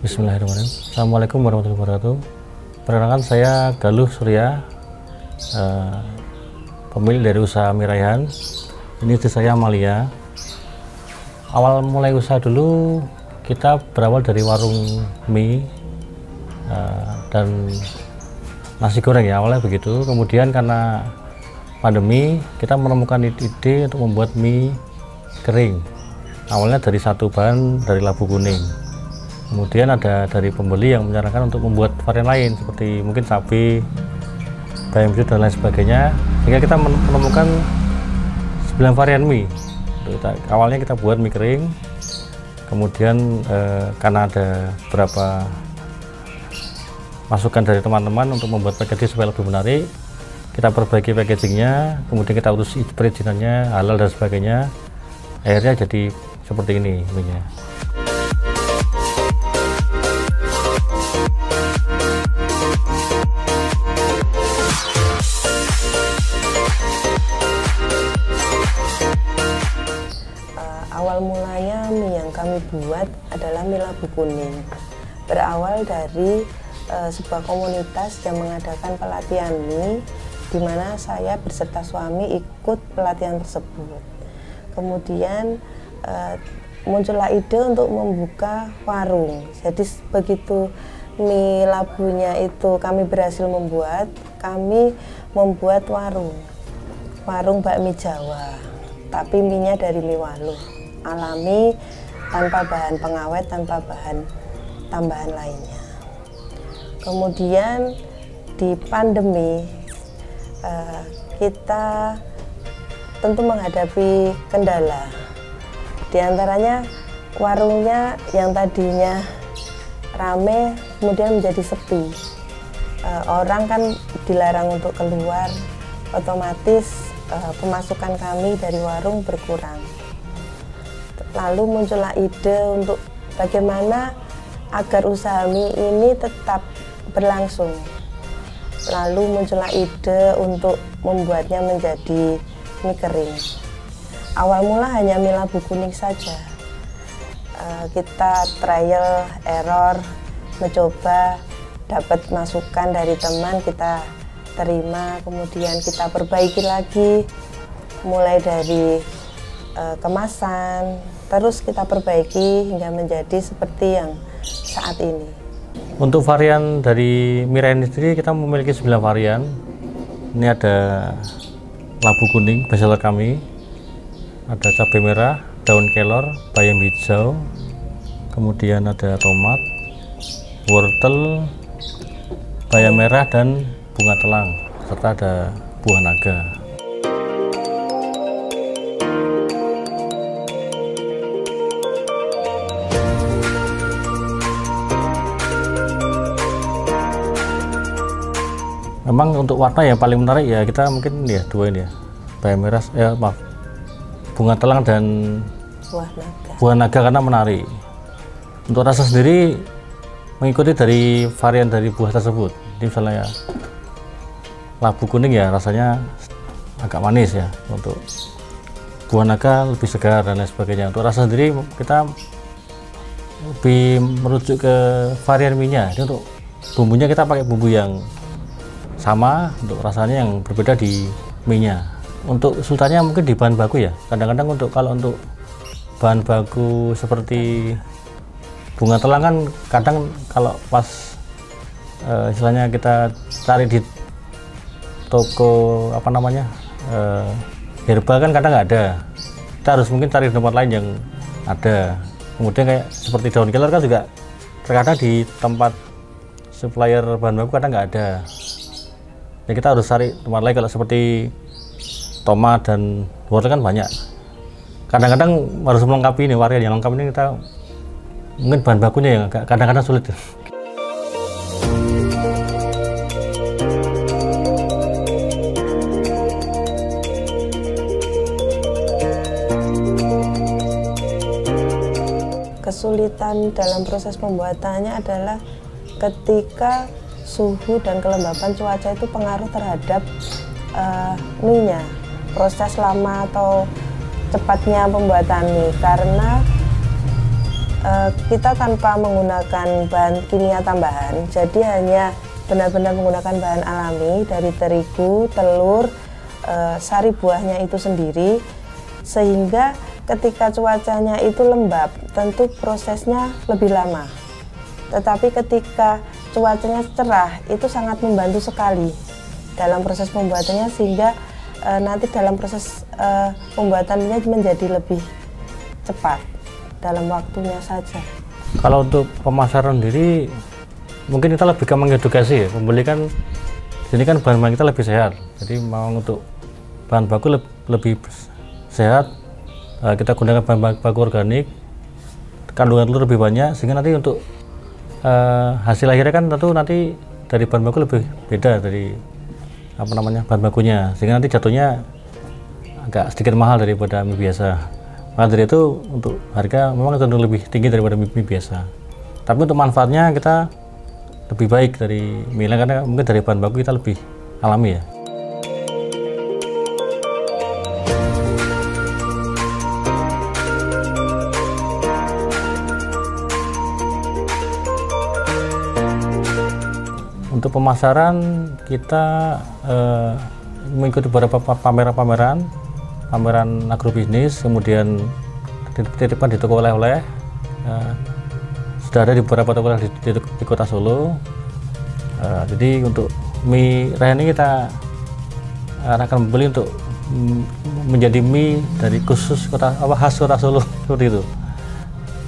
Bismillahirrahmanirrahim. Assalamualaikum warahmatullahi wabarakatuh. Perkenalkan, saya Galuh Surya, pemilik dari usaha Mie Raihan. Ini istri saya Amalia. Awal mulai usaha dulu kita berawal dari warung mie dan nasi goreng ya, awalnya begitu. Kemudian karena pandemi kita menemukan ide untuk membuat mie kering. Awalnya dari satu bahan dari labu kuning. Kemudian ada dari pembeli yang menyarankan untuk membuat varian lain seperti mungkin cabai, bayam hijau dan lain sebagainya, sehingga kita menemukan 9 varian mie. Awalnya kita buat mie kering, kemudian karena ada beberapa masukan dari teman-teman untuk membuat packaging supaya lebih menarik, kita perbaiki packagingnya, kemudian kita urus perizinannya, halal dan sebagainya. Akhirnya jadi seperti ini mie-nya. Awal mulanya mie yang kami buat adalah mie labu kuning. Berawal dari sebuah komunitas yang mengadakan pelatihan mie, di mana saya beserta suami ikut pelatihan tersebut. Kemudian muncullah ide untuk membuka warung. Jadi begitu mie labunya itu kami berhasil membuat, kami membuat warung bakmi Jawa, tapi mie-nya dari mie waluh, alami, tanpa bahan pengawet, tanpa bahan tambahan lainnya. Kemudian di pandemi kita tentu menghadapi kendala. Di antaranya warungnya yang tadinya rame kemudian menjadi sepi. Orang kan dilarang untuk keluar, otomatis pemasukan kami dari warung berkurang. Lalu muncullah ide untuk bagaimana agar usaha mie ini tetap berlangsung. Lalu muncullah ide untuk membuatnya menjadi mie kering. Awal mula hanya mie labu kuning saja. Kita trial error, mencoba, dapat masukan dari teman, kita terima, kemudian kita perbaiki lagi, mulai dari kemasan, terus kita perbaiki hingga menjadi seperti yang saat ini. Untuk varian dari Mie Raihan sendiri kita memiliki 9 varian. Ini ada labu kuning, bestseller kami, ada cabai merah, daun kelor, bayam hijau, kemudian ada tomat, wortel, bayam merah dan bunga telang, serta ada buah naga. Memang untuk warna yang paling menarik ya kita mungkin ya dua ini ya, bayam merah, bunga telang dan buah naga karena menarik. Untuk rasa sendiri mengikuti dari varian dari buah tersebut. Jadi misalnya labu kuning ya rasanya agak manis ya, untuk buah naga lebih segar dan lain sebagainya. Untuk rasa sendiri kita lebih merujuk ke varian mie-nya. Jadi untuk bumbunya kita pakai bumbu yang sama, untuk rasanya yang berbeda di mie-nya. Untuk sultannya mungkin di bahan baku ya. Kadang-kadang kalau untuk bahan baku seperti bunga telang kan kadang kalau pas istilahnya kita cari di toko herbal kan kadang nggak ada. Kita harus mungkin cari di tempat lain yang ada. Kemudian kayak seperti daun kelor kan juga terkadang di tempat supplier bahan baku kadang nggak ada. Ya kita harus cari tempat lain. Kalau seperti tomat dan wortel kan banyak. Kadang-kadang harus melengkapi ini, varian yang lengkap ini kita mungkin bahan bakunya yang kadang-kadang sulit. Kesulitan dalam proses pembuatannya adalah ketika suhu dan kelembapan cuaca itu pengaruh terhadap mie-nya. Proses lama atau cepatnya pembuatan mie, karena kita tanpa menggunakan bahan kimia tambahan, jadi hanya benar-benar menggunakan bahan alami dari terigu, telur, sari buahnya itu sendiri, sehingga ketika cuacanya itu lembab, tentu prosesnya lebih lama. Tetapi ketika cuacanya cerah, itu sangat membantu sekali dalam proses pembuatannya, sehingga nanti dalam proses pembuatannya menjadi lebih cepat dalam waktunya saja. Kalau untuk pemasaran sendiri, mungkin kita lebih ke mengedukasi ya. Pembeli kan, sini kan bahan-bahan kita lebih sehat. Jadi mau untuk bahan baku lebih sehat, kita gunakan bahan baku organik, kandungan telur lebih banyak, sehingga nanti untuk hasil akhirnya kan tentu nanti dari bahan baku lebih beda dari bahan bakunya, sehingga nanti jatuhnya agak sedikit mahal daripada mie biasa. Maka dari itu untuk harga memang cenderung lebih tinggi daripada mie biasa. Tapi untuk manfaatnya kita lebih baik dari mie lain, karena mungkin dari bahan baku kita lebih alami ya. Untuk pemasaran kita mengikuti beberapa pameran agrobisnis, kemudian titipan di toko oleh-oleh, sudah ada di beberapa toko oleh di Kota Solo. Jadi untuk mie Rayani kita akan membeli untuk menjadi mie dari khusus khas Kota Solo seperti itu.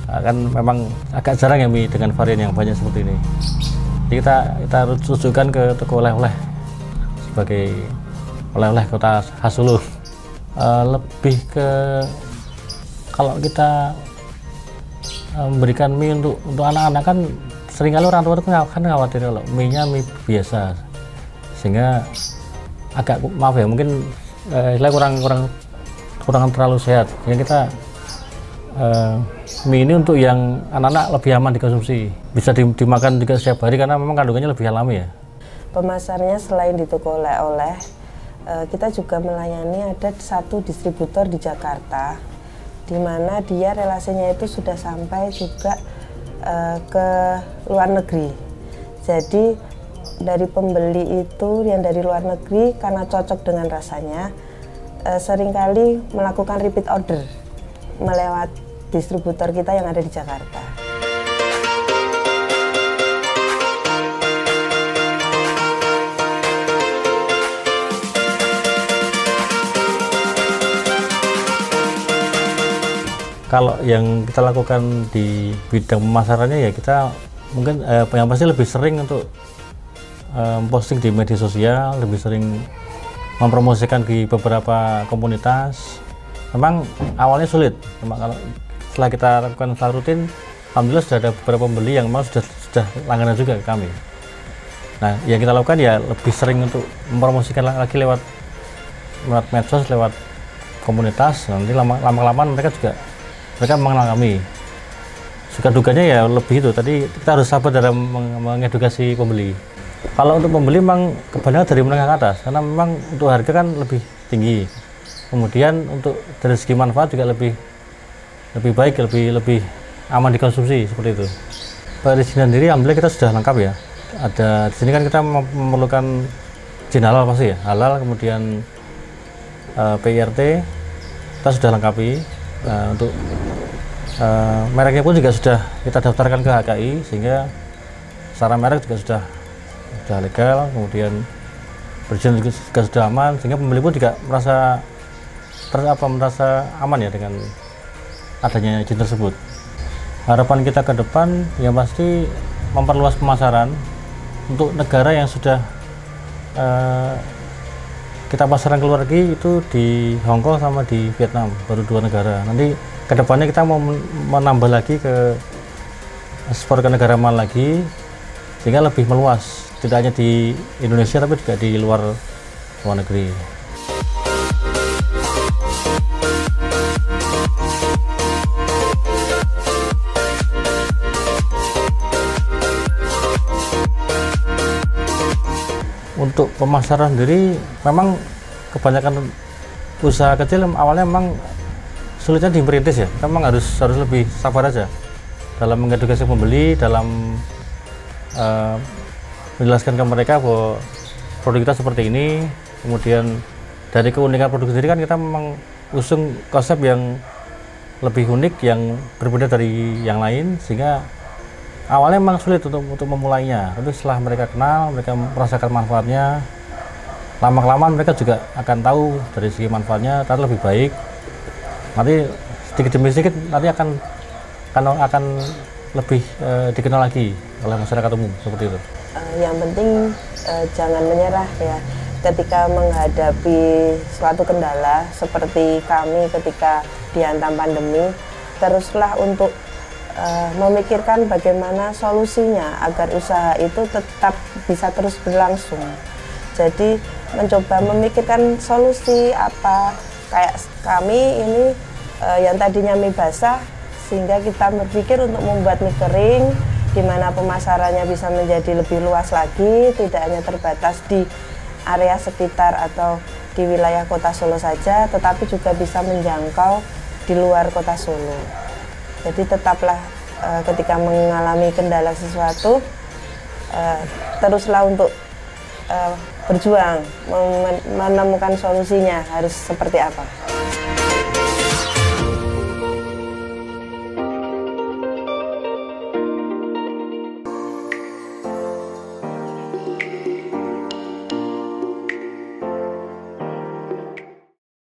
Kan memang agak jarang ya mie dengan varian yang banyak seperti ini. Jadi kita rujukan ke toko oleh-oleh sebagai oleh-oleh kota khas Solo. Lebih ke kalau kita memberikan mie untuk anak-anak kan seringkali orang tua itu kan khawatir kalau mie-nya mie biasa, sehingga agak maaf ya mungkin kurang terlalu sehat, sehingga kita mie ini untuk yang anak-anak lebih aman dikonsumsi, bisa dimakan juga setiap hari karena memang kandungannya lebih alami ya. Pemasarnya selain di toko oleh-oleh, kita juga melayani ada satu distributor di Jakarta, di mana dia relasinya itu sudah sampai juga ke luar negeri. Jadi dari pembeli itu yang dari luar negeri karena cocok dengan rasanya, seringkali melakukan repeat order melewati distributor kita yang ada di Jakarta. Kalau yang kita lakukan di bidang pemasarannya ya kita mungkin yang pasti lebih sering untuk posting di media sosial, lebih sering mempromosikan di beberapa komunitas. Memang awalnya sulit, kalau setelah kita lakukan secara rutin, alhamdulillah sudah ada beberapa pembeli yang memang sudah langganan juga ke kami. Nah, yang kita lakukan ya lebih sering untuk mempromosikan lagi lewat medsos, lewat komunitas. Nanti lama-kelamaan mereka mengenal kami. Suka duganya ya lebih itu. Tadi kita harus sabar dalam mengedukasi pembeli. Kalau untuk pembeli memang kebanyakan dari menengah ke atas, karena memang untuk harga kan lebih tinggi. Kemudian untuk dari segi manfaat juga lebih baik, lebih aman dikonsumsi seperti itu. Perizinan sendiri alhamdulillah kita sudah lengkap ya. Ada di sini kan kita memerlukan izin halal pasti ya, halal, kemudian PIRT kita sudah lengkapi. Untuk mereknya pun juga sudah kita daftarkan ke HKI, sehingga secara merek juga sudah legal, kemudian perizinan juga sudah aman, sehingga pembeli pun juga merasa aman ya dengan adanya izin tersebut. Harapan kita ke depan yang pasti memperluas pemasaran untuk negara yang sudah kita pasarkan keluar lagi, itu di Hong Kong sama di Vietnam, baru 2 negara. Nanti kedepannya kita mau menambah lagi ke ekspor ke negara mana lagi, sehingga lebih meluas, tidak hanya di Indonesia tapi juga di luar negeri. Untuk pemasaran sendiri memang kebanyakan usaha kecil awalnya memang sulitnya dimerintis ya, memang harus lebih sabar aja. dalam mengedukasi pembeli, dalam menjelaskan ke mereka bahwa produk kita seperti ini. Kemudian dari keunikan produk sendiri kan kita memang usung konsep yang lebih unik, yang berbeda dari yang lain, sehingga awalnya memang sulit untuk memulainya. Tapi setelah mereka kenal, mereka merasakan manfaatnya, lama-kelamaan mereka juga akan tahu dari segi manfaatnya ternyata lebih baik. Nanti sedikit demi sedikit nanti akan lebih dikenal lagi oleh masyarakat umum seperti itu. Yang penting jangan menyerah ya. Ketika menghadapi suatu kendala seperti kami ketika dihantam pandemi, teruslah untuk memikirkan bagaimana solusinya agar usaha itu tetap bisa terus berlangsung. Jadi mencoba memikirkan solusi apa, kayak kami ini yang tadinya mie basah, sehingga kita berpikir untuk membuat mie kering, di mana pemasarannya bisa menjadi lebih luas lagi, tidak hanya terbatas di area sekitar atau di wilayah kota Solo saja, tetapi juga bisa menjangkau di luar kota Solo. Jadi tetaplah ketika mengalami kendala sesuatu, teruslah untuk berjuang menemukan solusinya harus seperti apa.